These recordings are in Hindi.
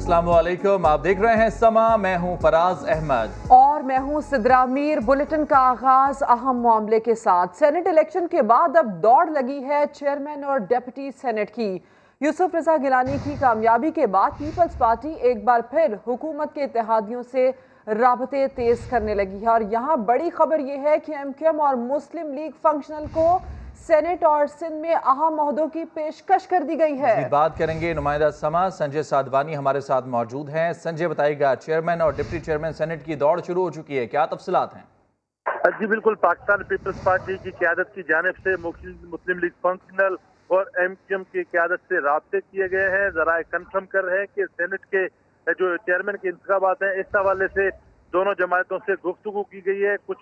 अस्सलाम वालेकुम, आप देख रहे हैं समा। मैं हूं फराज अहमद और मैं हूं सिद्रा मीर। बुलेटिन का आगाज अहम मामले के साथ। सेनेट इलेक्शन के बाद अब दौड़ लगी है चेयरमैन और डिप्टी सेनेट की। यूसुफ रजा गिलानी की कामयाबी के बाद पीपल्स पार्टी एक बार फिर हुकूमत के इत्तेहादियों से राबते तेज करने लगी है। और यहाँ बड़ी खबर यह है कि MQM और मुस्लिम लीग फंक्शनल को सेनेट और सिंध में अहम ओहदों की पेशकश कर दी गई है। बात करेंगे नुमाइंदा समा संजय साधवानी हमारे साथ मौजूद हैं। संजय, बताइएगा, चेयरमैन और डिप्टी चेयरमैन सेनेट की दौड़ शुरू हो चुकी है, क्या तफसीलात हैं? जी बिल्कुल, पाकिस्तान पीपल्स पार्टी की क़यादत की जानिब से मुस्लिम लीग फंक्शनल और MQM की क़यादत से राब्ते किए गए हैं। जरा कंफर्म कर रहे हैं कि सेनेट के जो चेयरमैन के इंतखाबात हैं, इस हवाले से दोनों जमातों से गुफ्तगू की गई है। कुछ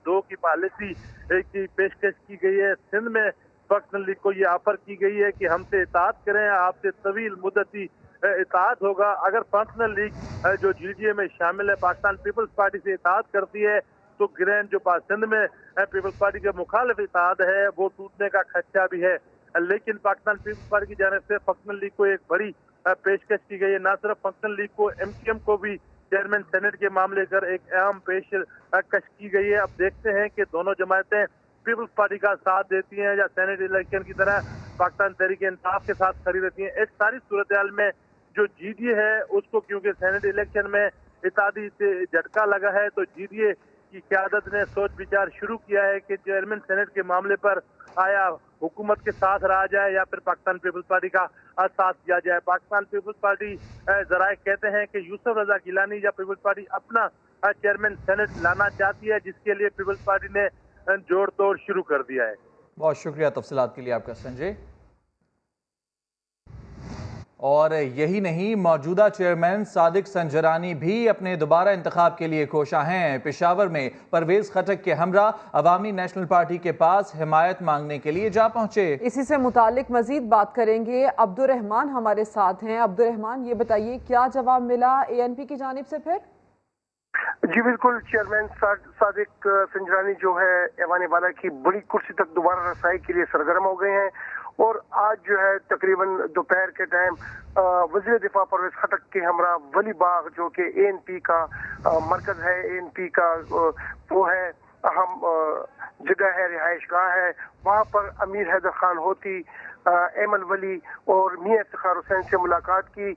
दो की पॉलिसी की पेशकश की गई है। सिंध में फंक्शनल लीग को ये ऑफर की गई है कि हमसे इताअत करें, आपसे तवील मुद्दती इताअत होगा। अगर फंक्शनल लीग जो GDA में शामिल है, पाकिस्तान पीपल्स पार्टी से इताअत करती है, तो ग्रैंड जो सिंध में पीपल्स पार्टी के मुखालिफ इताद है, वो टूटने का खदशा भी है। लेकिन पाकिस्तान पीपल्स पार्टी की जानिब से फंक्शनल लीग को एक बड़ी पेशकश की गई है। न सिर्फ फंक्शनल लीग को, MQM को भी चेयरमैन सेनेट के मामले कर एक अहम पेशकश की गई है। अब देखते हैं कि दोनों जमातें पीपल्स पार्टी का साथ देती हैं या सेनेट इलेक्शन की तरह पाकिस्तान तहरीक इंसाफ के साथ खड़ी रहती हैं। इस सारी सूरत हाल में जो GDA है उसको, क्योंकि सेनेट इलेक्शन में इत्तेहादी से झटका लगा है, तो GDA की क़यादत ने सोच विचार शुरू किया है कि चेयरमैन सेनेट के मामले पर आया हुकूमत के साथ रहा जाए या फिर पाकिस्तान पीपल्स पार्टी का साथ दिया जाए। पाकिस्तान पीपल्स पार्टी जराए कहते हैं कि यूसुफ रजा गिलानी या पीपल्स पार्टी अपना चेयरमैन सेनेट लाना चाहती है, जिसके लिए पीपल्स पार्टी ने जोड़ तोड़ शुरू कर दिया है। बहुत शुक्रिया तफसीलात के लिए आपका संजय। और यही नहीं, मौजूदा चेयरमैन सादिक संजरानी भी अपने दोबारा इंतखाब के लिए कोशा हैं। पेशावर में परवेज खटक के हमरा अवामी नेशनल पार्टी के पास हिमायत मांगने के लिए जा पहुंचे। इसी से मुतालिक मजीद बात करेंगे। अब्दुर्रहमान हमारे साथ हैं। अब्दुर्रहमान, ये बताइए क्या जवाब मिला ANP की जानिब से? फिर जी बिल्कुल, चेयरमैन सादिक संजरानी जो है ऐवान वाला की बड़ी कुर्सी तक दोबारा रसाई के लिए सरगर्म हो गए हैं। और आज जो है तकरीबन दोपहर के टाइम वज़ीर दिफा परवेज खटक के हमरा वली बाग, जो कि ANP का मरकज है, ANP का वो है अहम जगह है, रिहाइश गाह है, वहाँ पर अमीर हैदर खान होती, एमन वली और मियां इफ्तिखार हुसैन से मुलाकात की।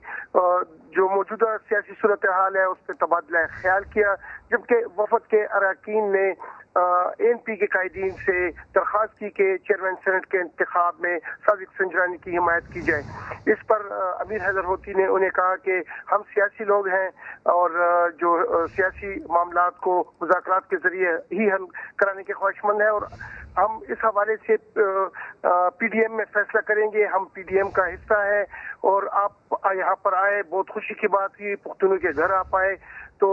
जो मौजूदा सियासी सूरत हाल है उस पर तबादला ख्याल किया, जबकि वफद के अरकान ने ANP के कायदीन से दरख्वास्त की कि चेयरमैन सेनेट के इंतखाब में सादिक संजरानी की हिमायत की जाए। इस पर अमीर हैदर होती ने उन्हें कहा कि हम सियासी लोग हैं और जो सियासी मामलात को मुज़ाकरात के जरिए ही हल कराने के ख्वाहिशमंद है, और हम इस हवाले से PDM में फैसला करेंगे। हम PDM का हिस्सा है और आप यहाँ पर आए, बहुत खुशी की बात थी, पुख्तनों के घर आप आए, तो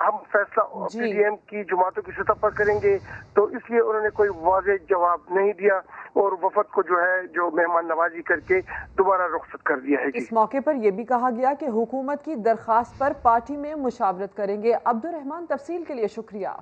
हम फैसला PDM की जमातों की सतह पर करेंगे। तो इसलिए उन्होंने कोई वाज़ेह जवाब नहीं दिया और वफद को जो है जो मेहमान नवाजी करके दोबारा रुखसत कर दिया है। इस मौके पर यह भी कहा गया कि हुकूमत की दरख्वास्त पर पार्टी में मुशावरत करेंगे। अब्दुर्रहमान, तफसील के लिए शुक्रिया।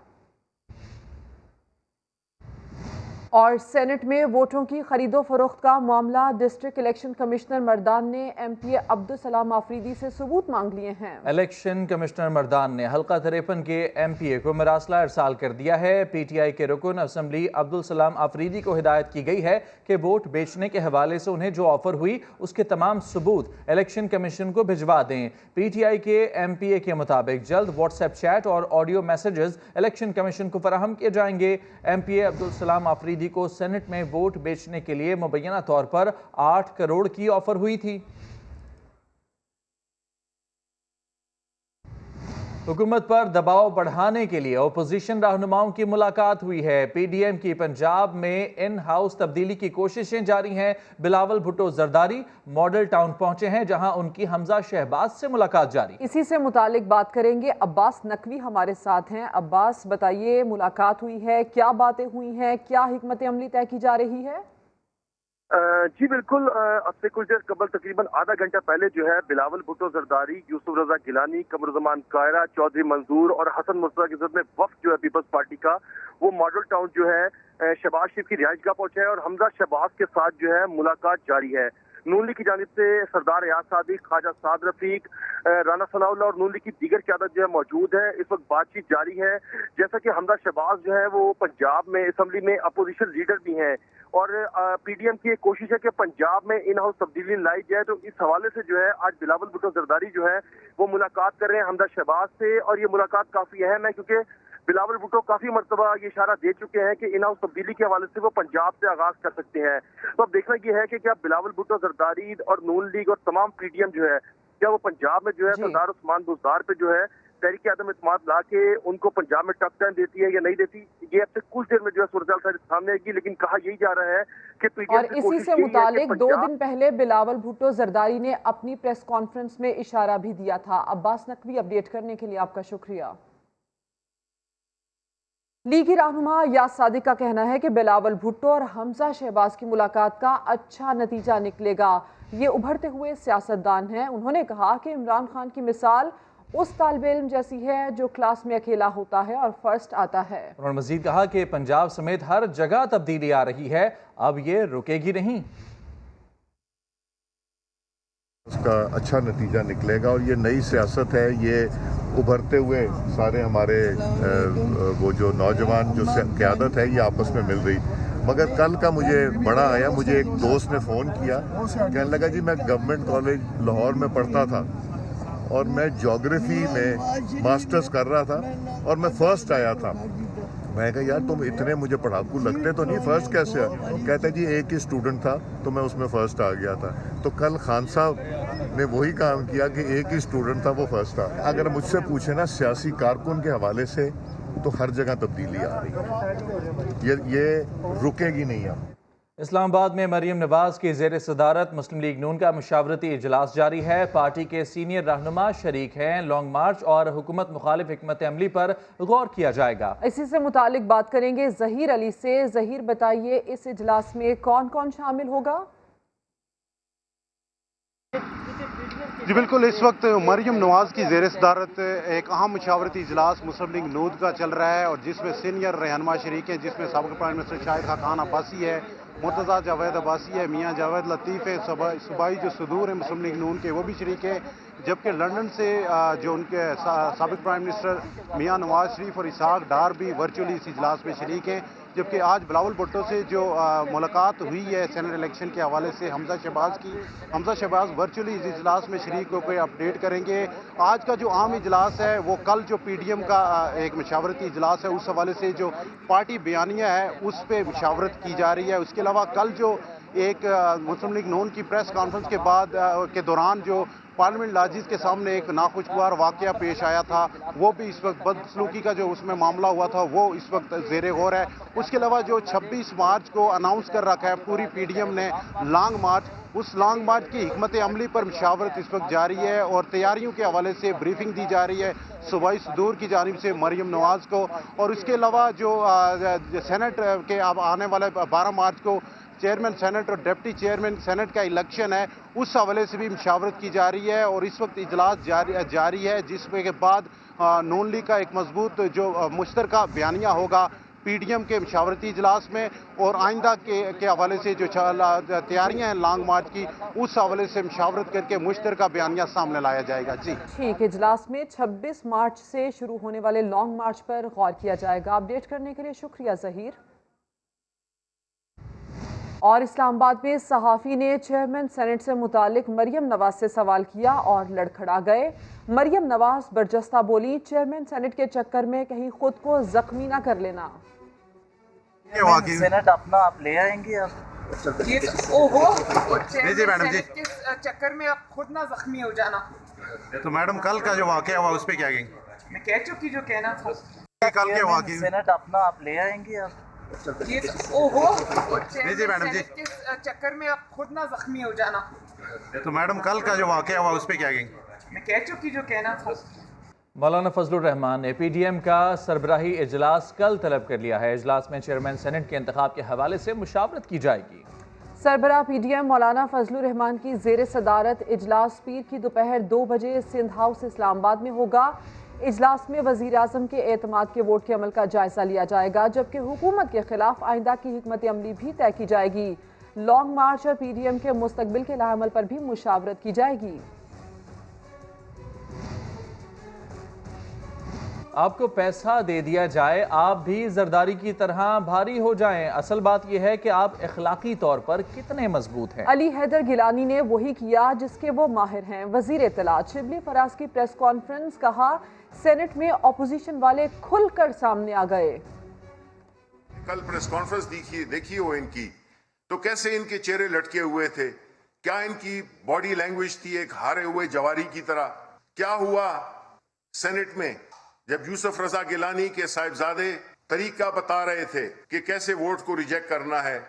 और सेनेट में वोटों की खरीदो फरोख्त का मामला, डिस्ट्रिक्ट इलेक्शन कमिश्नर मर्दान ने MPA अब्दुल सलाम आफरीदी से सबूत मांग लिए हैं। इलेक्शन कमिश्नर मर्दान ने हल्का 53 के MPA को मरासला इरसाल कर दिया है। PTI के रुकन असम्बली अब्दुल सलाम आफरीदी को हिदायत की गई है कि वोट बेचने के हवाले से उन्हें जो ऑफर हुई उसके तमाम सबूत इलेक्शन कमीशन को भिजवा दें। PTI के MPA के मुताबिक जल्द व्हाट्सएप चैट और ऑडियो मैसेजेस इलेक्शन कमीशन को फराहम किए जाएंगे। MPA अब्दुल सलाम आफरीदी को सेनेट में वोट बेचने के लिए मुबैना तौर पर 8 करोड़ की ऑफर हुई थी। हुकूमत पर दबाव बढ़ाने के लिए ओपोजिशन रहनुमाओं की मुलाकात हुई है। PDM की पंजाब में इन हाउस तब्दीली की कोशिशें जारी हैं। बिलावल भुट्टो जरदारी मॉडल टाउन पहुंचे हैं, जहां उनकी हमजा शहबाज से मुलाकात जारी। इसी से मुतालिक बात करेंगे। अब्बास नकवी हमारे साथ हैं। अब्बास, बताइए, मुलाकात हुई है, क्या बातें हुई हैं, क्या हिकमत अमली तय की जा रही है? जी बिल्कुल, अब से कुछ देर कबल तकरीबन आधा घंटा पहले जो है बिलावल भुट्टो जरदारी, यूसुफ रजा गिलानी, कमरुज़्ज़मान कायरा, चौधरी मंसूर और हसन मुर्तज़ा की जरूरत में वफ्द जो है पीपल्स पार्टी का, वो मॉडल टाउन जो है शहबाज शरीफ की रिहाइश गाह पहुंचे हैं और हमजा शहबाज के साथ जो है मुलाकात जारी है। नून लीग की जानिब से सरदार रियाज सादिक, ख्वाजा साद रफीक, राना सनाउल्लाह और नून लीग की दीगर क़यादत जो है मौजूद है। इस वक्त बातचीत जारी है। जैसा कि हमजा शहबाज जो है वो पंजाब में असम्बली में अपोजिशन लीडर भी हैं और पीडीएम की एक कोशिश है कि पंजाब में इन हाउस तब्दीली लाई जाए। तो इस हवाले से जो है आज बिलावल भुट्टो जरदारी जो है वो मुलाकात कर रहे हैं हमजा शहबाज से और ये मुलाकात काफी अहम है क्योंकि बिलावल भुट्टो काफी मरतबा ये इशारा दे चुके हैं कि इन हाउस तब्दीली के हवाले से वो पंजाब से आगाज कर सकते हैं। तो अब देखना यह है कि क्या बिलावल भुट्टो जरदारी और नून लीग और तमाम पीडीएम जो है क्या वो पंजाब में जो है सरदार उस्मान बुज़दार पे जो है तहरीक आदम इत्तेमाद ला के उनको पंजाब में टफ टाइम देती है या नहीं देती, ये अब से कुछ देर में जो है सूरत सामने आएगी। लेकिन कहा यही जा रहा है कि पीडीएम और इसी से मुतालिक 2 दिन पहले बिलावल भुट्टो जरदारी ने अपनी प्रेस कॉन्फ्रेंस में इशारा भी दिया था। अब्बास नकवी अपडेट करने के लिए आपका शुक्रिया। लीगी रहनुमा याद सादिक का कहना है कि बिलावल भुट्टो और हमजा शहबाज की मुलाकात का अच्छा नतीजा निकलेगा। ये उभरते हुए सियासतदान हैं। उन्होंने कहा कि इमरान खान की मिसाल उस तालिबे इल्म जैसी है जो क्लास में अकेला होता है और फर्स्ट आता है। उन्होंने मजीद कहा कि पंजाब समेत हर जगह तब्दीली आ रही है, अब ये रुकेगी नहीं। उसका अच्छा नतीजा निकलेगा और ये नई सियासत है। ये उभरते हुए सारे हमारे वो जो नौजवान जो क़यादत है ये आपस में मिल रही। मगर कल का मुझे बड़ा आया, मुझे एक दोस्त ने फ़ोन किया, कहने लगा जी मैं गवर्नमेंट कॉलेज लाहौर में पढ़ता था और मैं ज्योग्राफी में मास्टर्स कर रहा था और मैं फर्स्ट आया था। मैं कहा यार तुम इतने मुझे पढ़ाकू लगते तो नहीं, फर्स्ट कैसे आया? कहते जी एक ही स्टूडेंट था तो मैं उसमें फर्स्ट आ गया था। तो कल खान साहब ने वही काम किया कि एक ही स्टूडेंट था वो फर्स्ट था। अगर मुझसे पूछे ना सियासी कारकुन के हवाले से तो हर जगह तब्दीली आ रही है, ये रुकेगी नहीं। अब इस्लामाबाद में मरीम नवाज की ज़ेर सदारत मुस्लिम लीग नून का मशावरती इजलास जारी है। पार्टी के सीनियर रहनुमा शरीक हैं। लॉन्ग मार्च और हुकूमत मुखालिफ हिकमत अमली पर गौर किया जाएगा। इसी से मुतालिक बात करेंगे जहीर अली से। जहीर बताइए इस इजलास में कौन कौन शामिल होगा? जी बिल्कुल, इस वक्त मरीम नवाज की ज़ेर सदारत एक अहम मशावरती इजलास मुस्लिम लीग नून का चल रहा है और जिसमें सीनियर रहनुमा शरीक हैं, जिसमें साबिक़ प्राइम मिनिस्टर शाहिद खाकान अब्बासी है, मुर्तज़ा जावेद अब्बासी है, मियाँ जावेद लतीफ़ है, सूबाई जो सदूर है मुस्लिम लीग नून के वो भी शरीक है। जबकि लंदन से जो उनके साबिक़ प्राइम मिनिस्टर मियाँ नवाज शरीफ और इसहाक डार भी वर्चुअली इस इजलास में शरीक हैं। जबकि आज बिलावल भुट्टो से जो मुलाकात हुई है सेनेट इलेक्शन के हवाले से हमजा शहबाज वर्चुअली इस इजलास में शरीक होकर अपडेट करेंगे। आज का जो आम इजलास है वो कल जो पीडीएम का एक मशावरती इजलास है उस हवाले से जो पार्टी बयानिया है उस पर मशावरत की जा रही है। उसके अलावा कल जो एक मुस्लिम लीग नून की प्रेस कॉन्फ्रेंस के बाद के दौरान जो पार्लियामेंट लाजिज के सामने एक नाखुशगवार वाकया पेश आया था, वो भी इस वक्त बदसलूकी का जो उसमें मामला हुआ था वो इस वक्त ज़ेरे गौर है। उसके अलावा जो 26 मार्च को अनाउंस कर रखा है पूरी पीडीएम ने लॉन्ग मार्च, उस लॉन्ग मार्च की हिकमत अमली पर मशावरत इस वक्त जारी है और तैयारियों के हवाले से ब्रीफिंग दी जा रही है सूबाई सदूर की जानिब से मरीम नवाज को। और उसके अलावा जो सेनेट के अब आने वाले 12 मार्च को चेयरमैन सेनेट और डिप्टी चेयरमैन सेनेट का इलेक्शन है, उस हवाले से भी मशावरत की जा रही है। और इस वक्त इजलास जारी है जिसमें के बाद नून लीग का एक मजबूत जो मुश्तरका बयानिया होगा पीडीएम के मशावरती इजलास में और आइंदा के हवाले से जो तैयारियां हैं लॉन्ग मार्च की उस हवाले से मशावरत करके मुश्तरका बयानिया सामने लाया जाएगा। जी ठीक, इजलास में 26 मार्च से शुरू होने वाले लॉन्ग मार्च पर गौर किया जाएगा। अपडेट करने के लिए शुक्रिया जहीर। और इस्लामाबाद में सहाफ़ी ने चेयरमैन सेनेट से मुतालिक मरीम नवाज से सवाल किया और लड़खड़ा गए। मरीम नवाज बरजस्ता बोली, चेयरमैन सेनेट के चक्कर में कहीं खुद को जख्मी ना कर लेना। सेनेट अपना आप ले आएंगे आप जी मैडम जी के चक्कर में आप खुद ना जख्मी हो जाना। तो मैडम कल का जो वाकया हुआ उस पर क्या कहेंगे? मैं कह चुकी जो कहना था। कल के वाकये सेनेट अपना आप ले आएंगे आप जी मैडम जी के चक्कर में आप खुद ना जख्मी हो जाना। तो मैडम कल का जो वाकया हुआ उस पर क्या कहेंगे? मैं कह चुकी जो कहना था। मौलाना फजलुर रहमान ने पीडीएम का सरबराही इजलास कल तलब कर लिया है। इजलास में चेयरमैन सेनेट के इंतखाब के हवाले से मुशावरत की जाएगी। सरबराह पीडीएम मौलाना फजलुर रहमान की ज़ेर सदारत इजलास पीर की दोपहर 2 बजे सिंध हाउस इस्लामाबाद में होगा। इजलास में वज़ीर आज़म के एतमाद के वोट के अमल का जायजा लिया जाएगा, जबकि हुकूमत के खिलाफ आइंदा की हिकमत अमली भी तय की जाएगी। लॉन्ग मार्च और पीडीएम के मुस्तकबिल के लाएमल पर भी मुशावरत की जाएगी। आपको पैसा दे दिया जाए, आप भी जरदारी की तरह भारी हो जाएं। असल बात यह है कि आप इखलाकी तौर पर कितने मजबूत हैं। अली हैदर गिलानी ने वही किया जिसके वो माहिर हैं। वजीर इत्तलात शिबली फराज की प्रेस कॉन्फ्रेंस, कहा सेनेट में ऑपोजिशन वाले खुलकर सामने आ गए। कल प्रेस कॉन्फ्रेंस देखिए वो इनकी, तो कैसे इनके चेहरे लटके हुए थे, क्या इनकी बॉडी लैंग्वेज थी एक हारे हुए जवारी की तरह। क्या हुआ सेनेट में जब यूसुफ रजा गिलानी के साहिबजादे तरीका बता रहे थे कि कैसे वोट को रिजेक्ट करना है।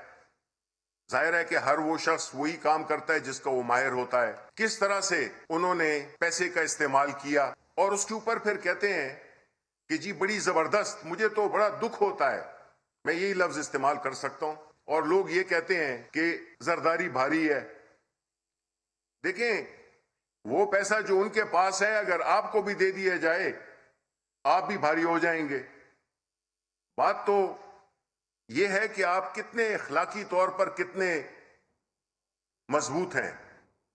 जाहिर है कि हर वो शख्स वही काम करता है जिसका वो माहिर होता है। किस तरह से उन्होंने पैसे का इस्तेमाल किया और उसके ऊपर फिर कहते हैं कि जी बड़ी जबरदस्त, मुझे तो बड़ा दुख होता है, मैं यही लफ्ज इस्तेमाल कर सकता हूं। और लोग ये कहते हैं कि जरदारी भारी है। देखें वो पैसा जो उनके पास है अगर आपको भी दे दिया जाए आप भी भारी हो जाएंगे। बात तो यह है कि आप कितने इखलाकी तौर पर कितने मजबूत हैं।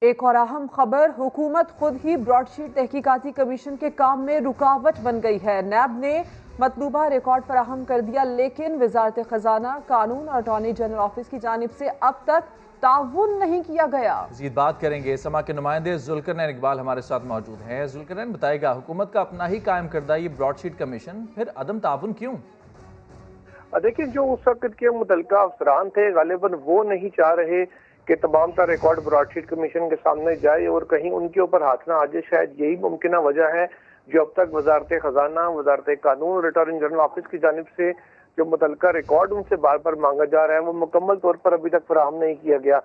एक और अहम खबर, हुकूमत खुद ही ब्रॉडशीट तहकीकाती कमीशन के काम में रुकावट बन गई है। नैब ने मतलूबा रिकॉर्ड फराहम कर दिया, लेकिन वजारत खजाना, कानून और अटॉर्नी जनरल ऑफिस की जानिब से अब तक ताउन नहीं किया गया। मज़ीद बात करेंगे। समा के नुमाइंदे जुल्करनैन इकबाल हमारे साथ मौजूद हैं। जुल्करनैन बताएगा, हुकूमत का अपना ही कायम करदा ये ब्रॉडशीट कमीशन, फिर अदम ताउन क्यों? देखिए, जो उस वक्त के मुतल्लिका अफसरान थे गालिबन वो नहीं चाह रहे कि तमाम का रिकॉर्ड ब्रॉडशीट कमीशन के सामने जाए और कहीं उनके ऊपर हाथ ना आ जाए। शायद यही मुमकिन वजह है जो अब तक वजारत खजाना, वजारत कानून और अटॉर्नी जनरल ऑफिस की जानिब से जो मुतल्लिका रिकॉर्ड उनसे बार बार मांगा जा रहा है वो मुकम्मल तौर पर अभी तक फराहम नहीं किया गया।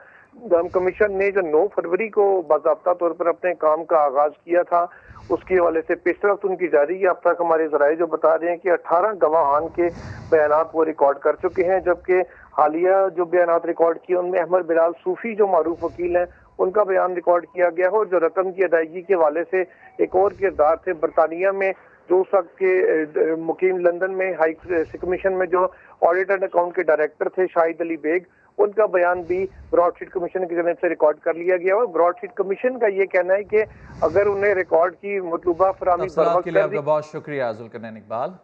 कमीशन ने जो 9 फरवरी को बाज़ाब्ता तौर पर अपने काम का आगाज किया था, उसके हवाले से पेशरफ्त उनकी जारी है। अब तक हमारे ज़राए जो बता रहे हैं कि 18 गवाहान के बयानात वो रिकॉर्ड कर चुके हैं, जबकि हालिया जो बयानात रिकॉर्ड किए उनमें अहमद बिलाल सूफी जो मारूफ वकील हैं उनका बयान रिकॉर्ड किया गया है। और जो रकम की अदायगी के हवाले से एक और किरदार थे बरतानिया में, जो उस वक्त के मुकीम लंदन में हाई कमीशन में जो ऑडिट एंड अकाउंट के डायरेक्टर थे शाहिद अली बेग, उनका बयान भी ब्रॉडशीट कमीशन की जानिब से रिकॉर्ड कर लिया गया। और ब्रॉडशीट कमीशन का ये कहना है कि अगर उन्हें रिकॉर्ड की मतलूबा फराहमी के लिए आपका बहुत शुक्रिया जुल्करनैन इकबाल।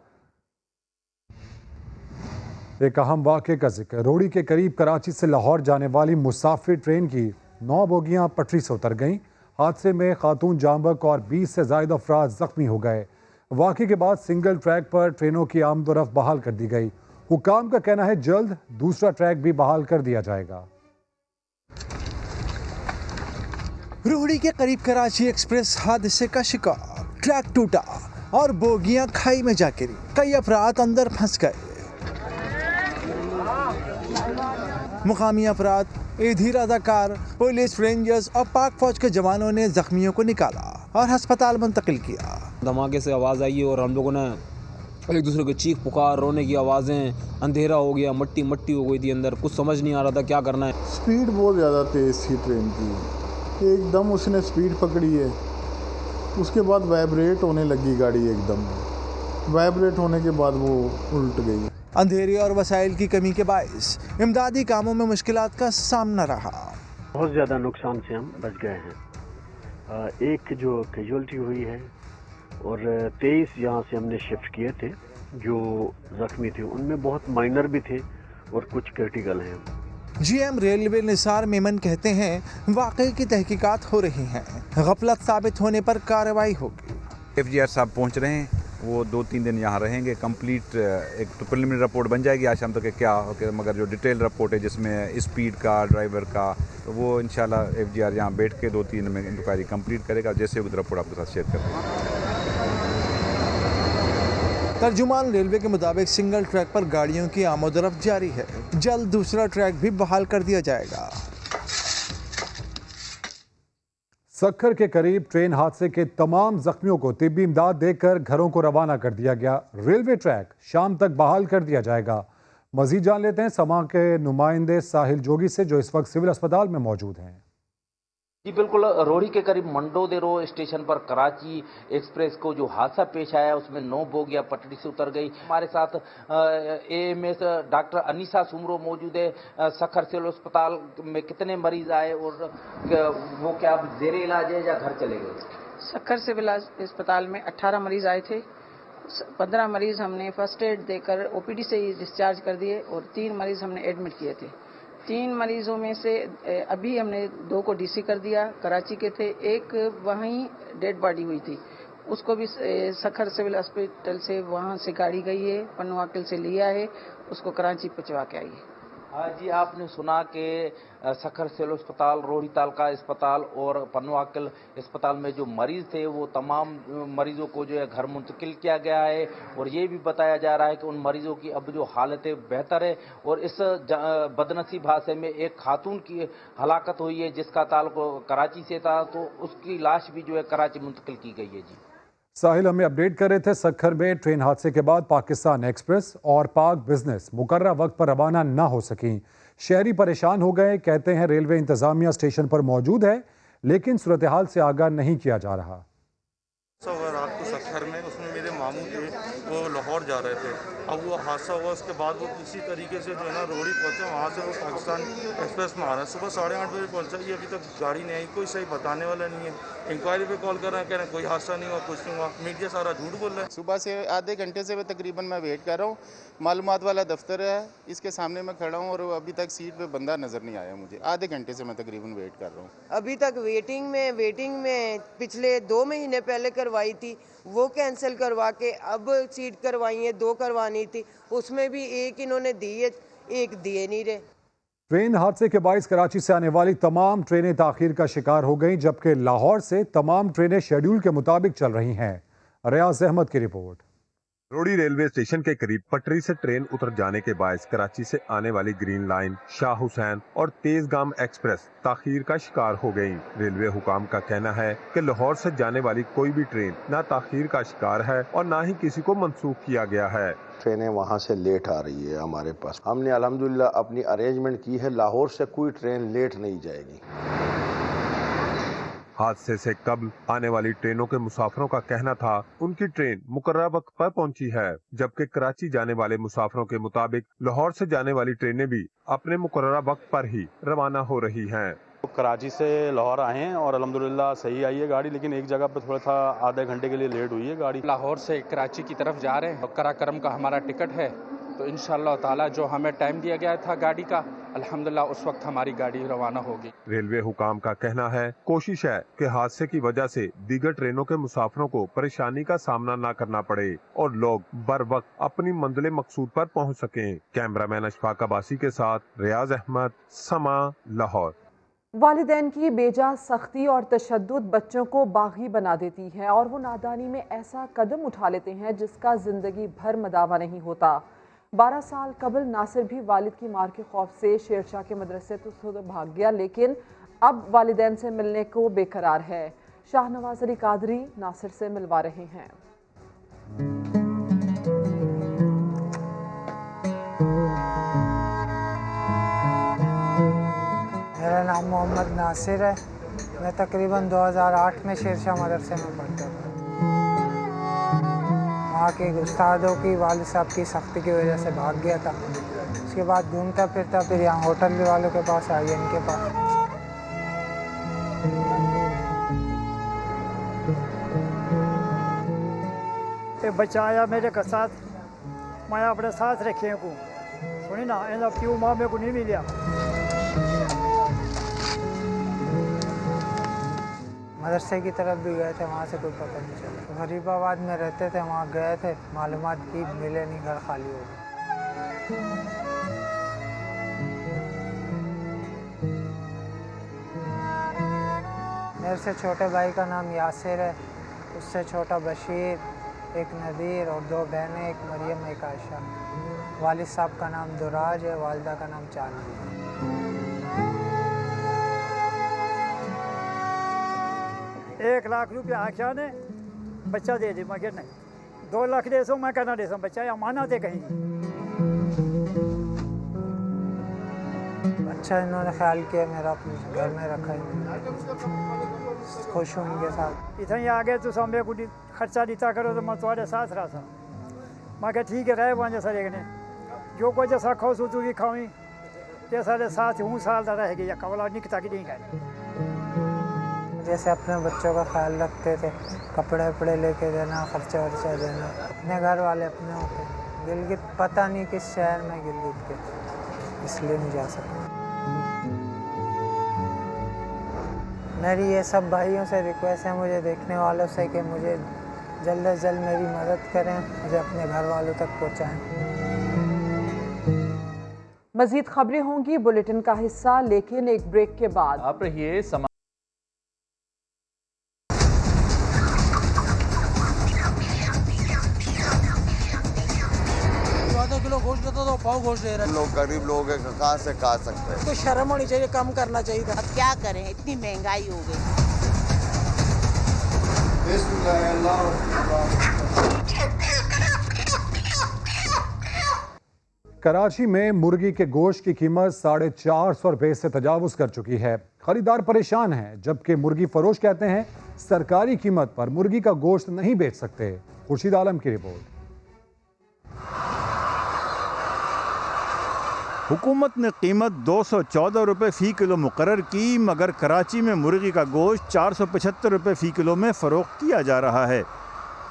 एक अहम वाक़े का जिक्र, रोहड़ी के करीब कराची से लाहौर जाने वाली मुसाफिर ट्रेन की 9 बोगियां पटरी से उतर गईं। हादसे में खातून जांबक और 20 से ज़ायद अफराद जख्मी हो गए। वाक़े के बाद सिंगल ट्रैक पर ट्रेनों की आमदोरफ्त बहाल कर दी गई। हुकाम का कहना है जल्द दूसरा ट्रैक भी बहाल कर दिया जाएगा। रोहड़ी के करीब कराची एक्सप्रेस हादसे का शिकार, ट्रैक टूटा और बोगियां खाई में जा गिरी, कई अफराद अंदर फंस गए। मुकामी अफराद, ईदी रज़ाकार, पुलिस, रेंजर्स और पाक फौज के जवानों ने जख्मियों को निकाला और अस्पताल मुंतकिल किया। धमाके से आवाज़ आई और हम लोगों ने एक दूसरे को चीख पुकार, रोने की आवाज़ें, अंधेरा हो गया, मट्टी मट्टी हो गई थी अंदर, कुछ समझ नहीं आ रहा था क्या करना है। स्पीड बहुत ज़्यादा तेज़ थी ट्रेन की, एकदम उसने स्पीड पकड़ी है, उसके बाद वाइब्रेट होने लगी गाड़ी, एकदम वाइब्रेट होने के बाद वो उल्ट गई। अंधेरे और वसाइल की कमी के बायस इमदादी कामों में मुश्किलात का सामना रहा। बहुत ज़्यादा नुकसान से हम बच गए हैं। एक जो कैजुअल्टी हुई है और 23 यहाँ से हमने शिफ्ट किए थे जो ज़ख्मी थे, उनमें बहुत माइनर भी थे और कुछ क्रिटिकल हैं। जीएम रेलवे निसार मेमन कहते हैं वाकई की तहकीकात हो रही हैं, गफलत साबित होने पर कार्रवाई होगी। FGR साहब पहुँच रहे हैं, वो 2-3 दिन यहाँ रहेंगे। कंप्लीट एक तो प्रिलिमिनरी रिपोर्ट बन जाएगी आज शाम तक क्या, मगर जो डिटेल रिपोर्ट है जिसमें स्पीड का, ड्राइवर का, तो वो इंशाल्लाह FGR यहाँ बैठ के 2-3 दिन में इंक्वायरी कंप्लीट करेगा। जैसे वो रिपोर्ट आपके साथ शेयर करेंगे। तर्जुमान रेलवे के मुताबिक सिंगल ट्रैक पर गाड़ियों की आमदोरफ्त जारी है, जल्द दूसरा ट्रैक भी बहाल कर दिया जाएगा। सक्खर के करीब ट्रेन हादसे के तमाम जख्मियों को तिब्बी इमदाद देकर घरों को रवाना कर दिया गया। रेलवे ट्रैक शाम तक बहाल कर दिया जाएगा। मजीद जान लेते हैं समा के नुमाइंदे साहिल जोगी से, जो इस वक्त सिविल अस्पताल में मौजूद हैं। जी बिल्कुल, रोहड़ी के करीब मंडोदेरो स्टेशन पर कराची एक्सप्रेस को जो हादसा पेश आया उसमें 9 बोगियां पटरी से उतर गई। हमारे साथ एएमएस डॉक्टर अनीसा सुमरो मौजूद है। सखर सिविल अस्पताल में कितने मरीज आए और वो क्या जेरे इलाज है या घर चले गए? सखर सिविल अस्पताल में 18 मरीज आए थे। 15 मरीज हमने फर्स्ट एड देकर ओपीडी से ही डिस्चार्ज कर दिए और 3 मरीज हमने एडमिट किए थे। 3 मरीजों में से अभी हमने 2 को डीसी कर दिया, कराची के थे। एक वहीं डेड बॉडी हुई थी, उसको भी सखर सिविल हॉस्पिटल से वहां से गाड़ी गई है, पन्नुआकिल से लिया है, उसको कराची पहुंचवा के आई है। जी आपने सुना कि सखर सिविल अस्पताल, रोहड़ी तालका अस्पताल और पन्नुआकिल अस्पताल में जो मरीज थे वो तमाम मरीजों को जो है घर मुंतकिल किया गया है और ये भी बताया जा रहा है कि उन मरीजों की अब जो हालत बेहतर है। और इस बदनसीब हादसे में एक खातून की हलाकत हुई है जिसका ताल्लुक कराची से था, तो उसकी लाश भी जो है कराची मुंतकिल की गई है। जी साहिल हमें अपडेट कर रहे थे, सखर में ट्रेन हादसे के बाद पाकिस्तान एक्सप्रेस और पाक बिजनेस मुकर्रर वक्त पर रवाना न हो सकी। शहरी परेशान हो गए। कहते हैं रेलवे इंतजामिया स्टेशन पर मौजूद है लेकिन सूरत हाल से आगाह नहीं किया जा रहा। रात को सखर में उसमें मेरे मामू थे, वो लाहौर जा रहे थे। अब वो हादसा हुआ, उसके बाद वो इसी तरीके से जो है ना रोहड़ी पहुंचे, वहाँ से वो पाकिस्तान एक्सप्रेस में आ रहा है। सुबह 8:30 बजे पहुंचा, ये अभी तक गाड़ी नहीं आई, कोई सही बताने वाला नहीं है। इंक्वायरी पे कॉल कर रहे हैं, कह रहे हैं कोई हादसा नहीं हुआ, कुछ नहीं हुआ। मीडिया सारा झूठ बोल रहा है। सुबह से आधे घंटे से तकरीबन मैं वेट कर रहा हूँ। मालूमात वाला दफ्तर है, इसके सामने मैं खड़ा हूँ और अभी तक सीट पे बंदा नज़र नहीं आया मुझे। आधे घंटे से मैं तकरीबन वेट कर रहा हूँ। अभी तक वेटिंग में पिछले 2 महीने पहले करवाई थी, वो कैंसिल करवा के अब सीट करवाई है। 2 करवानी थी, उसमें भी एक इन्होंने दी है, एक दिए नहीं रहे। ट्रेन हादसे के बाइस कराची से आने वाली तमाम ट्रेनें ताखीर का शिकार हो गईं, जबकि लाहौर से तमाम ट्रेनें शेड्यूल के मुताबिक चल रही हैं। रियाज अहमद की रिपोर्ट। रोहड़ी रेलवे स्टेशन के करीब पटरी से ट्रेन उतर जाने के बायस कराची से आने वाली ग्रीन लाइन, शाह हुसैन और तेजगाम एक्सप्रेस ताखीर का शिकार हो गयी। रेलवे हुकाम का कहना है कि लाहौर से जाने वाली कोई भी ट्रेन न ताखीर का शिकार है और न ही किसी को मंसूख किया गया है। ट्रेनें वहाँ से लेट आ रही है हमारे पास। हमने अल्हम्दुलिल्लाह अपनी अरेंजमेंट की है, लाहौर से कोई ट्रेन लेट नहीं जाएगी। हादसे से कबल आने वाली ट्रेनों के मुसाफिरों का कहना था उनकी ट्रेन मुकर्रर वक्त पर पहुंची है, जबकि कराची जाने वाले मुसाफिरों के मुताबिक लाहौर से जाने वाली ट्रेनें भी अपने मुकर्रर वक्त पर ही रवाना हो रही हैं। कराची से लाहौर आए हैं और अल्हम्दुलिल्लाह सही आई है गाड़ी, लेकिन एक जगह पर थोड़ा सा आधे घंटे के लिए लेट हुई है गाड़ी। लाहौर से कराची की तरफ जा रहे हैं, कराकरम का हमारा टिकट है, तो इंशाअल्लाह ताला जो हमें टाइम दिया गया था गाड़ी का, अल्हम्दुलिल्लाह उस वक्त हमारी गाड़ी रवाना होगी। रेलवे हुकाम का कहना है कोशिश है कि हादसे की वजह से दीगर ट्रेनों के मुसाफिरों को परेशानी का सामना न करना पड़े और लोग बर वक्त अपनी मंजिल मकसूद पर पहुंच सकें। कैमरामैन अशफाक अब्बासी के साथ रियाज अहमद, समा, लाहौर। वालिदैन की बेजा सख्ती और तशद्दुद बच्चों को बागी बना देती है और वो नादानी में ऐसा कदम उठा लेते हैं जिसका जिंदगी भर मदावा नहीं होता। 12 साल कबल नासिर भी वालिद की मार के खौफ से शेरशाह के मदरसे तो भाग गया, लेकिन अब वालिदैन से मिलने को बेकरार है। शाहनवाज अली कादरी नासिर से मिलवा रहे हैं। मेरा नाम मोहम्मद नासिर है। मैं तकरीबन 2008 में शेरशाह मदरसे में पढ़ता था। वहाँ के उस्तादों की, वालिद साहब की सख्ती की वजह से भाग गया था। उसके बाद घूमता फिरता फिर यहाँ होटल वालों के पास आई, इनके पास। बच्चा आया मेरे के साथ, मैं अपने साथ रखे को सुनी ना, इन प्यू माँ मेरे को नहीं मिला। मदरसे की तरफ भी गए थे, वहाँ से कोई पता नहीं चला। गरीबाबाद में रहते थे, वहाँ गए थे, मालूमात की, मिले नहीं, घर खाली हो गए। मेरे से छोटे भाई का नाम यासिर है, उससे छोटा बशीर, एक नदीर और 2 बहनें, एक मरियम, एक आयशा। वालिद साहब का नाम दुराज है, वालिदा का नाम चांदी है। 1 लाख रुपया आख्या ने बच्चा दे दे, मगर नहीं 2 लाख दे सो, मैं कहना दे सो, बच्चा अमानत है कहीं। अच्छा इन्होंने ख्याल किया मेरा, अपने घर में रखा है, खुश हूँ उनके साथ। इतने आ गए तो सामने को खर्चा दिता करो तो मैं तुम्हारे साथ रहा था। मैं क्या ठीक है रहे वहाँ जैसा देखने जो कोई जैसा खाओ सोचू की खाऊँ ये सारे साथ हूँ साल रह गया कवला निकता की नहीं खाए। जैसे अपने बच्चों का ख्याल रखते थे, कपड़े वपड़े लेके देना, खर्चा वर्चा देना, अपने घर वाले अपने होते। गिलगित पता नहीं किस शहर में गिलगित के, इसलिए नहीं जा सकता। मेरी ये सब भाइयों से रिक्वेस्ट है, मुझे देखने वालों से, कि मुझे जल्द से जल्द मेरी मदद करें, मुझे अपने घर वालों तक पहुँचाएँ। मज़ीद खबरें होंगी बुलेटिन का हिस्सा, लेकिन एक ब्रेक के बाद आप रहिए किलो गोश्त देता तो पाव गोश्त दे रहे हैं। लोग गरीब लोग हैं, कहाँ से खा सकते हैं। तो शर्म होनी चाहिए, कम करना चाहिए। अब क्या करें, इतनी महंगाई हो गई। कराची में मुर्गी के गोश्त की कीमत 450 रुपए से तजावुज कर चुकी है। खरीदार परेशान हैं, जबकि मुर्गी फरोश कहते हैं सरकारी कीमत पर मुर्गी का गोश्त नहीं बेच सकते। खुर्शीद आलम की रिपोर्ट। हुकूमत ने कीमत 214 रुपये फ़ी किलो मुकर्रर की, मगर कराची में मुर्गी का गोश्त 475 रुपये फ़ी किलो में फ़रोख्त किया जा रहा है।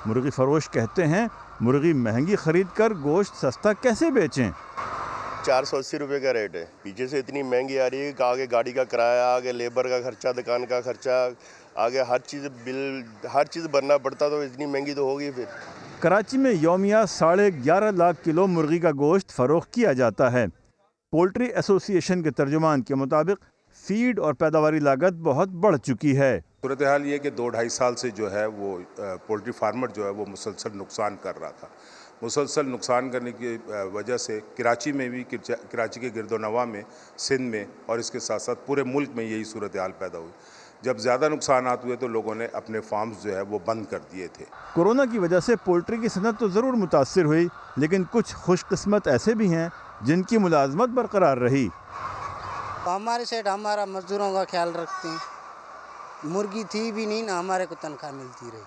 मुर्गी फरोश कहते हैं मुर्गी महंगी खरीद कर गोश्त सस्ता कैसे बेचें। 480 रुपये का रेट है। पीछे से इतनी महंगी आ रही है कि आगे गाड़ी का किराया, आगे लेबर का खर्चा, दुकान का खर्चा, आगे हर चीज़ बिल, हर चीज़ भरना पड़ता, तो इतनी महंगी तो होगी। फिर कराची में यौमिया 11.5 लाख किलो मुर्गी का गोश्त फ़रोख्त किया जाता है। पोल्ट्री एसोसिएशन के तर्जुमान के मुताबिक फीड और पैदावारी लागत बहुत बढ़ चुकी है। सूरत हाल ये कि 2-2.5 साल से जो है वो पोल्ट्री फार्मर जो है वो मुसलसल नुकसान कर रहा था। मुसलसल नुकसान करने की वजह से कराची में भी, कराची के गिरदोनवा में, सिंध में और इसके साथ साथ पूरे मुल्क में यही सूरत हाल पैदा हुई। जब ज़्यादा नुकसानात हुए तो लोगों ने अपने फार्म्स जो है वो बंद कर दिए थे। कोरोना की वजह से पोल्ट्री की सनत तो ज़रूर मुतासिर हुई, लेकिन कुछ खुशकिस्मत ऐसे भी हैं जिनकी मुलाजमत बरकरार रही। हमारे सेठ हमारा मजदूरों का ख्याल रखते हैं, मुर्गी थी भी नहीं ना हमारे को तनख्वाह मिलती रही।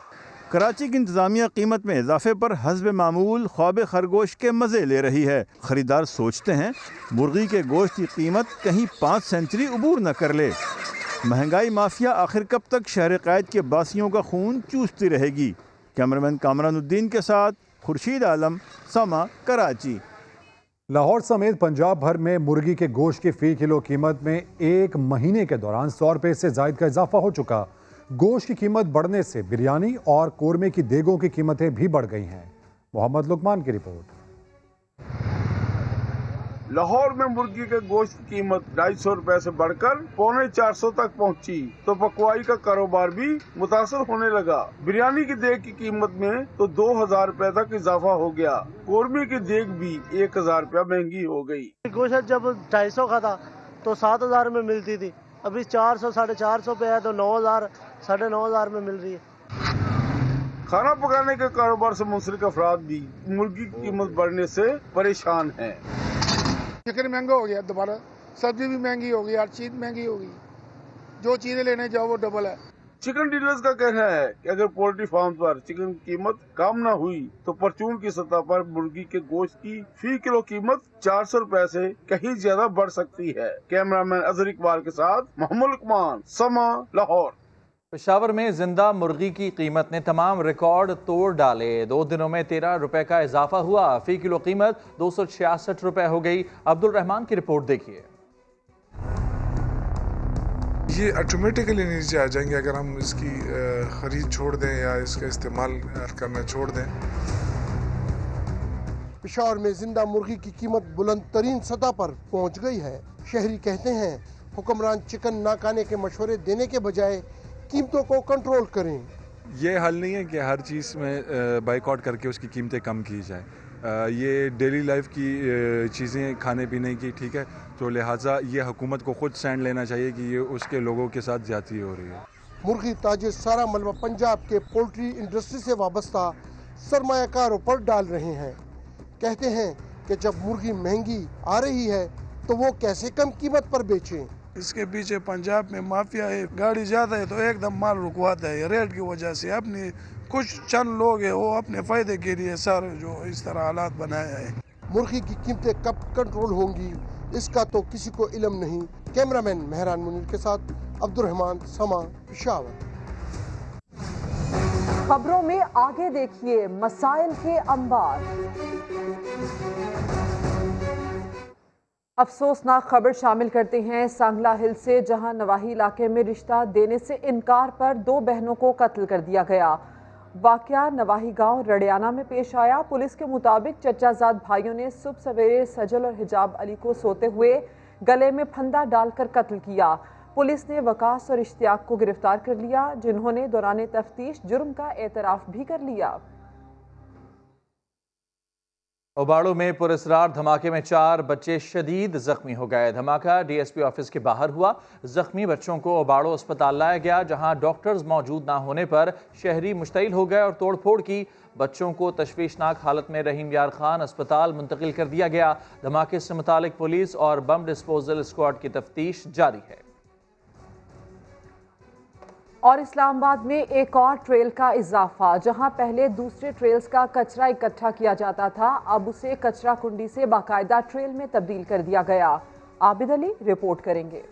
कराची की इंतजामिया कीमत में इजाफे पर हस्ब मामूल ख्वाब खरगोश के मज़े ले रही है। खरीदार सोचते हैं मुर्गी के गोश्त की कीमत कहीं 5 सेंचुरी उबूर न कर ले। महंगाई माफिया आखिर कब तक शहर कैद के बासियों का खून चूसती रहेगी। कैमरामैन कामरानुद्दीन के साथ खुर्शीद आलम, समा, कराची। लाहौर समेत पंजाब भर में मुर्गी के गोश्त की फ़ी किलो कीमत में एक महीने के दौरान 100 रुपये से ज़ायद का इजाफा हो चुका। गोश्त की कीमत बढ़ने से बिरयानी और कोरमे की देगों की कीमतें भी बढ़ गई हैं। मोहम्मद लुकमान की रिपोर्ट। लाहौर में मुर्गी के गोश्त की कीमत 250 रुपए से बढ़कर 350 तक पहुंची, तो पकवाई का कारोबार भी मुतासर होने लगा। बिरयानी की देग की कीमत में तो 2000 रुपए तक इजाफा हो गया। कोरमे की देग भी 1000 रुपया महंगी हो गई। गोश्त जब 250 का था तो 7000 में मिलती थी, अभी 400 450 पे है तो 9000 9,500 में मिल रही है। खाना पकाने के कारोबार से मुंसलिक अफराद भी मुर्गी की कीमत बढ़ने से परेशान हैं। चिकन महंगा हो गया, दोबारा सब्जी भी महंगी हो गई, हर चीज महंगी हो गई, जो चीजें लेने जाओ वो डबल है। चिकन डीलर्स का कहना है कि अगर पोल्ट्री फार्म पर चिकन की कीमत कम न हुई तो परचून की सतह पर मुर्गी के गोश्त की फी किलो कीमत 400 रुपए से कहीं ज्यादा बढ़ सकती है। कैमरामैन अजहर इकबाल के साथ मोहम्मद लुकमान, समा, लाहौर। पेशावर में जिंदा मुर्गी की कीमत ने तमाम रिकॉर्ड तोड़ डाले। 2 दिनों में 13 रुपए का इजाफा हुआ। फी किलो कीमत 266 रुपए हो गई। अब्दुल रहमान की रिपोर्ट देखिए। ये ऑटोमेटिकली नीचे आ जाएंगे अगर हम इसकी खरीद छोड़ दें या इसका इस्तेमाल करना छोड़ दें। पेशावर में जिंदा मुर्गी की कीमत बुलंद तरीन सतह पर पहुंच गई है। शहरी कहते हैं हुक्मरान चिकन ना खाने के मशवरे देने के बजाय कीमतों को कंट्रोल करें। ये हल नहीं है कि हर चीज़ में बाइकआउट करके उसकी कीमतें कम की जाए। ये डेली लाइफ की चीज़ें खाने पीने की, ठीक है, तो लिहाजा ये हुकूमत को खुद स्टैंड लेना चाहिए कि ये उसके लोगों के साथ ज्यादती हो रही है। मुर्गी ताजिर सारा मलबा पंजाब के पोल्ट्री इंडस्ट्री से वाबस्ता सरमायाकारों पर डाल रहे हैं। कहते हैं कि जब मुर्गी महंगी आ रही है तो वो कैसे कम कीमत पर बेचें? इसके पीछे पंजाब में माफिया है, गाड़ी ज्यादा है तो एकदम माल रुकवाता है रेट की वजह से। अपनी कुछ चंद लोग है वो अपने फायदे के लिए सर जो इस तरह हालात बनाया है। मुर्गी की कीमतें कब कंट्रोल होंगी इसका तो किसी को इल्म नहीं। कैमरामैन मेहरान मुनीर के साथ अब्दुर्रहमान, समा, पेशावर। खबरों में आगे देखिए मसाइल के अंबार। अफसोसनाक खबर शामिल करते हैं सांगला हिल से, जहां नवाही इलाके में रिश्ता देने से इनकार पर 2 बहनों को कत्ल कर दिया गया। वाकया नवाही गांव रड़ियाना में पेश आया। पुलिस के मुताबिक चचाजाद भाइयों ने सुबह सवेरे सजल और हिजाब अली को सोते हुए गले में फंदा डालकर कत्ल किया। पुलिस ने वकास और इश्तियाक को गिरफ्तार कर लिया, जिन्होंने दौरान तफ्तीश जुर्म का एतराफ भी कर लिया। ओबाड़ो में पुरस्रार धमाके में 4 बच्चे शदीद जख्मी हो गए। धमाका डीएसपी ऑफिस के बाहर हुआ। जख्मी बच्चों को ओबाड़ो अस्पताल लाया गया, जहां डॉक्टर्स मौजूद ना होने पर शहरी मुश्तइल हो गए और तोड़फोड़ की। बच्चों को तशवीशनाक हालत में रहीम यार खान अस्पताल मुंतकिल कर दिया गया। धमाके से मुतालिक पुलिस और बम डिस्पोजल स्क्वाड की तफ्तीश जारी है। और इस्लामाबाद में एक और ट्रेल का इजाफा, जहां पहले दूसरे ट्रेल्स का कचरा इकट्ठा किया जाता था, अब उसे कचरा कुंडी से बाकायदा ट्रेल में तब्दील कर दिया गया। आबिद अली रिपोर्ट करेंगे।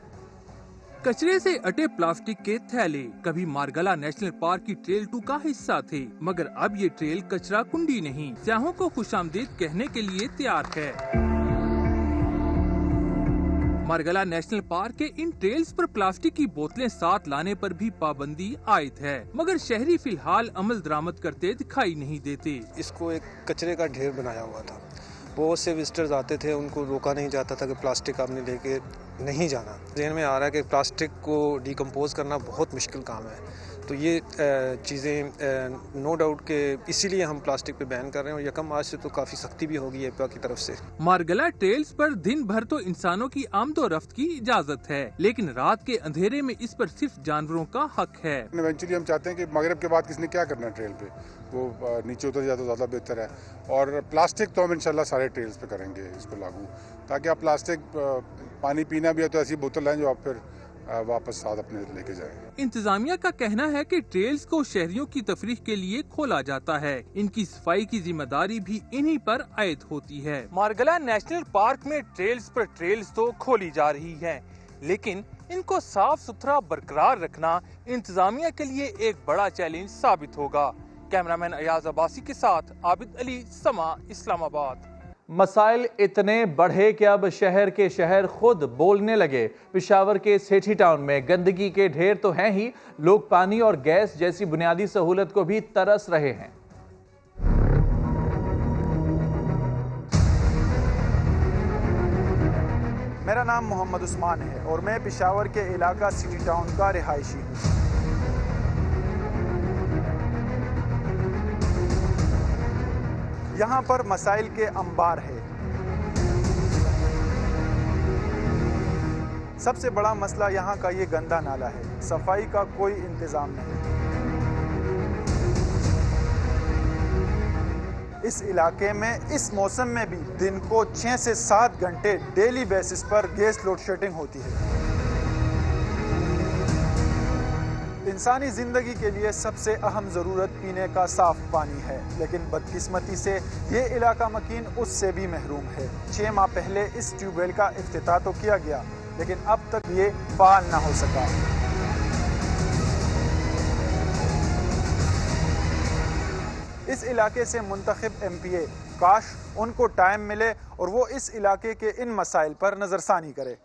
कचरे से अटे प्लास्टिक के थैले कभी मारगला नेशनल पार्क की ट्रेल 2 का हिस्सा थे, मगर अब ये ट्रेल कचरा कुंडी नहीं, सयाहों को खुशामदीद कहने के लिए तैयार है। मारगला नेशनल पार्क के इन ट्रेल्स पर प्लास्टिक की बोतलें साथ लाने पर भी पाबंदी आयद है, मगर शहरी फिलहाल अमल दरामद करते दिखाई नहीं देते। इसको एक कचरे का ढेर बनाया हुआ था, बहुत से विजिटर्स आते थे, उनको रोका नहीं जाता था कि प्लास्टिक आपने लेके नहीं जाना। ज़हन में आ रहा है कि प्लास्टिक को डिकम्पोज करना बहुत मुश्किल काम है, तो ये चीज़ें नो डाउट के इसीलिए हम प्लास्टिक पे बैन कर रहे हैं और यकम आज से तो काफ़ी सख्ती भी होगी एपा की तरफ से। मारगला ट्रेल्स पर दिन भर तो इंसानों की आमदोरफ्त की इजाज़त है, लेकिन रात के अंधेरे में इस पर सिर्फ जानवरों का हक है। इवेंचुअली हम चाहते हैं कि मगरिब के बाद किसने क्या करना है ट्रेल पे, वो नीचे उतर जाए तो ज़्यादा बेहतर है। और प्लास्टिक तो हम इंशाल्लाह सारे ट्रेल्स पे करेंगे इसको लागू, ताकि आप प्लास्टिक पानी पीना भी है तो ऐसी बोतल लाएं जो आप फिर वापस साथ अपने लेके जाएं। इंतजामिया का कहना है कि ट्रेल्स को शहरियों की तफरीह के लिए खोला जाता है, इनकी सफाई की जिम्मेदारी भी इन्हीं पर आयद होती है। मारगला नेशनल पार्क में ट्रेल्स पर ट्रेल्स तो खोली जा रही हैं, लेकिन इनको साफ सुथरा बरकरार रखना इंतजामिया के लिए एक बड़ा चैलेंज साबित होगा। कैमरामैन अयाज अब्बासी के साथ आबिद अली, समा, इस्लामाबाद। मसाइल इतने बढ़े कि अब शहर के शहर खुद बोलने लगे। पेशावर के सेठी टाउन में गंदगी के ढेर तो हैं ही, लोग पानी और गैस जैसी बुनियादी सहूलत को भी तरस रहे हैं। मेरा नाम मोहम्मद उस्मान है और मैं पेशावर के इलाका सिटी टाउन का रिहायशी हूँ। यहाँ पर मसाइल के अंबार है। सबसे बड़ा मसला यहाँ का ये गंदा नाला है, सफाई का कोई इंतजाम नहीं। इस इलाके में इस मौसम में भी दिन को 6 से 7 घंटे डेली बेसिस पर गैस लोड शेडिंग होती है। इंसानी ज़िंदगी के लिए सबसे अहम ज़रूरत पीने का साफ़ पानी है, लेकिन बदकिस्मती से ये इलाका मकीन उससे भी महरूम है। 6 माह पहले इस ट्यूबवेल का इफ्तिताह तो किया गया, लेकिन अब तक ये फ़ाल ना हो सका। इस इलाके से मुंतखब MPA काश उनको टाइम मिले और वो इस इलाके के इन मसाइल पर नज़रसानी करे।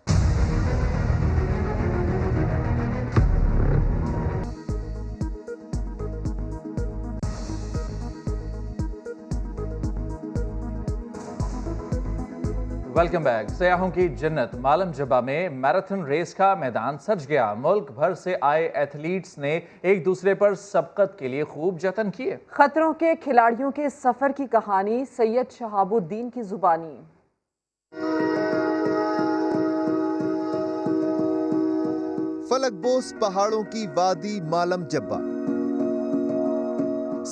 Welcome back. सयाहों की जन्नत मालम जबा में मैराथन रेस का मैदान सज गया। मुल्क भर से आए एथलीट्स ने एक दूसरे पर सबकत के लिए खूब जतन किए। खतरों के खिलाड़ियों के सफर की कहानी सैयद शहाबुद्दीन की जुबानी। फलकबोस पहाड़ों की वादी मालम जब्बा,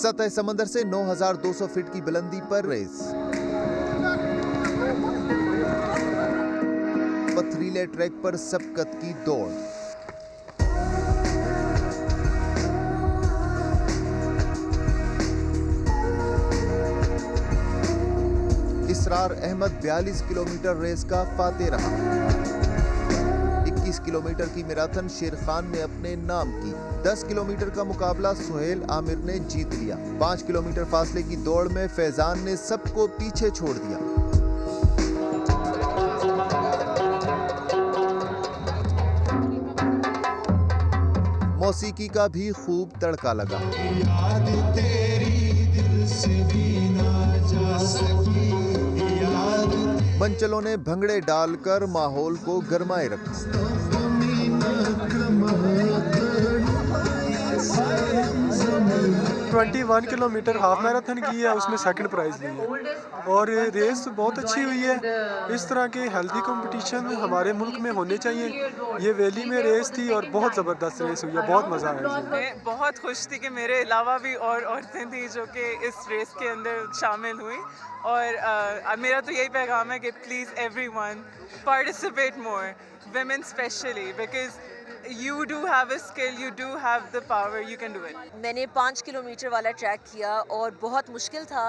सतह समंदर से 9200 फीट की बुलंदी पर रेस। बर्फीले ट्रैक पर सबकत की दौड़। इसरार अहमद 42 किलोमीटर रेस का फातेह रहा। 21 किलोमीटर की मैराथन शेर खान ने अपने नाम की। 10 किलोमीटर का मुकाबला सुहेल आमिर ने जीत लिया। 5 किलोमीटर फासले की दौड़ में फैजान ने सबको पीछे छोड़ दिया। मौसीकी का भी खूब तड़का लगा। याद तेरी दिल से भी ना जा सकी, मंचलों ने भंगड़े डालकर माहौल को गरमाए रखा। 21 किलोमीटर हाफ मैराथन की है, उसमें सेकंड प्राइज ली है और रेस बहुत अच्छी हुई है। इस तरह के हेल्दी कंपटीशन हमारे मुल्क में होने चाहिए। ये वैली में रेस थी और बहुत ज़बरदस्त रेस हुई है, बहुत मज़ा आया। मैं बहुत खुश थी कि मेरे अलावा भी और औरतें थी जो कि इस रेस के अंदर शामिल हुई और मेरा तो यही पैगाम है कि please everyone participate more, women specially, because you do have a skill, you do have the power, you can do it. मैंने 5 किलोमीटर वाला ट्रैक किया और बहुत मुश्किल था,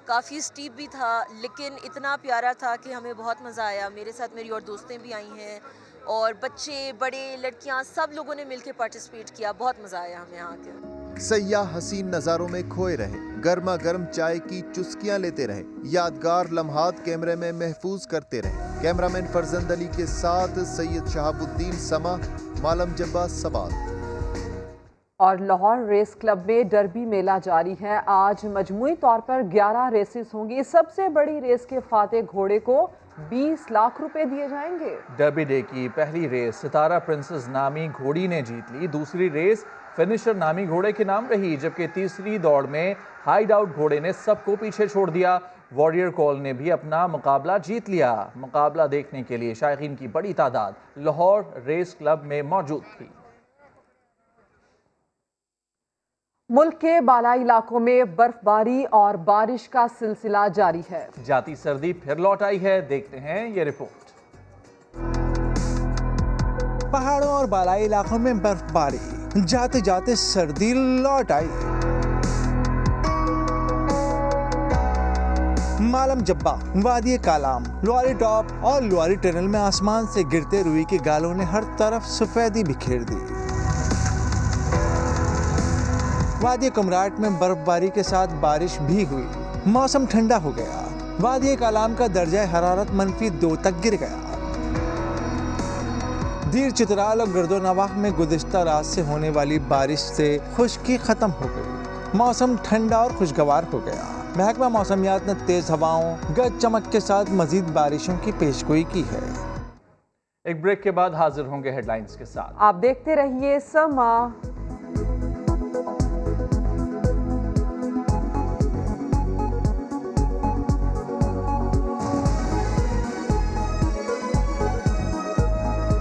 काफ़ी स्टीप भी था, लेकिन इतना प्यारा था कि हमें बहुत मज़ा आया। मेरे साथ मेरी और दोस्तें भी आई हैं और बच्चे, बड़े, लड़कियां, सब लोगों ने मिलकर पार्टिसिपेट किया। बहुत मज़ा आया हमें यहाँ के। सयाह हसीन नज़ारों में खोए रहे, गर्मा गर्म चाय की चुस्कियां लेते रहे, यादगार लम्हात कैमरे में महफूज करते रहे। कैमरामैन फरजंद अली के साथ सैयद शहाबुद्दीन समा, मालम जब्बा सबात। और लाहौर रेस क्लब में डर्बी मेला जारी है। आज मजमूई तौर पर 11 रेसेस होंगी। सबसे बड़ी रेस के फाते घोड़े को 20 लाख रुपए दिए जाएंगे। डर्बी डे की पहली रेस सितारा प्रिंसेस नामी घोड़ी ने जीत ली। दूसरी रेस फिनिशर नामी घोड़े के नाम रही, जबकि तीसरी दौड़ में हाइड आउट घोड़े ने सबको पीछे छोड़ दिया। वॉरियर कॉल ने भी अपना मुकाबला जीत लिया। मुकाबला देखने के लिए शायकीन की बड़ी तादाद लाहौर रेस क्लब में मौजूद थी। मुल्क के बालाई इलाकों में बर्फबारी और बारिश का सिलसिला जारी है। जाती सर्दी फिर लौट आई है, देखते हैं ये रिपोर्ट। पहाड़ों और बालाई इलाकों में बर्फबारी, जाते जाते सर्दी लौट आई। मालम जब्बा, वादी कालाम, लुआरी टॉप और लुआरी टनल में आसमान से गिरते रुई के गालों ने हर तरफ सफेदी बिखेर दी। वादी कमराट में बर्फबारी के साथ बारिश भी हुई, मौसम ठंडा हो गया। वादी कालाम का दर्जा हरारत -2 तक गिर गया। दीर चित्राल और गर्दोनवाह में गुज़िश्ता रात से होने वाली बारिश से खुश्की खत्म हो गई। मौसम ठंडा और खुशगवार हो गया। महकमा मौसमियात ने तेज हवाओं, गरज चमक के साथ मजीद बारिशों की पेशगोई की है। एक ब्रेक के बाद हाजिर होंगे हेडलाइंस के साथ। आप देखते रहिए समा।